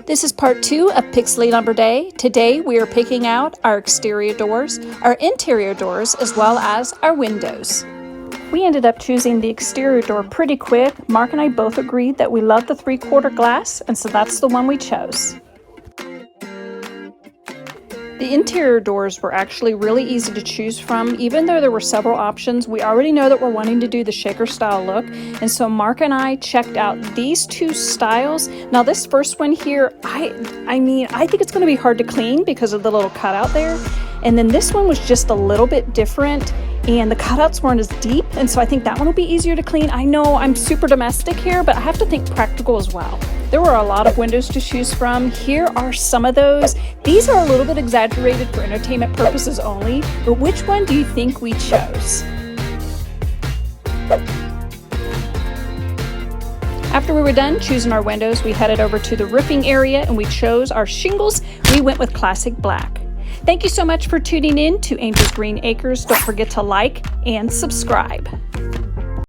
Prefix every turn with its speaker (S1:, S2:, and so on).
S1: This is part 2 of Pixley Lumber Day. Today we are picking out our exterior doors, our interior doors, as well as our windows. We ended up choosing the exterior door pretty quick. Mark and I both agreed that we love the 3/4 glass, and so that's the one we chose. The interior doors were actually really easy to choose from. Even though there were several options, we already know that we're wanting to do the shaker style look, and so Mark and I checked out these two styles. Now this first one here, I think it's going to be hard to clean because of the little cutout there, and then this one was just a little bit different and the cutouts weren't as deep, and so I think that one will be easier to clean. I know I'm super domestic here, but I have to think practical as well. There were a lot of windows to choose from. Here are some of those. These are a little bit exaggerated for entertainment purposes only, but which one do you think we chose? After we were done choosing our windows, we headed over to the roofing area and we chose our shingles. We went with classic black. Thank you so much for tuning in to Angel's Green Acres. Don't forget to like and subscribe.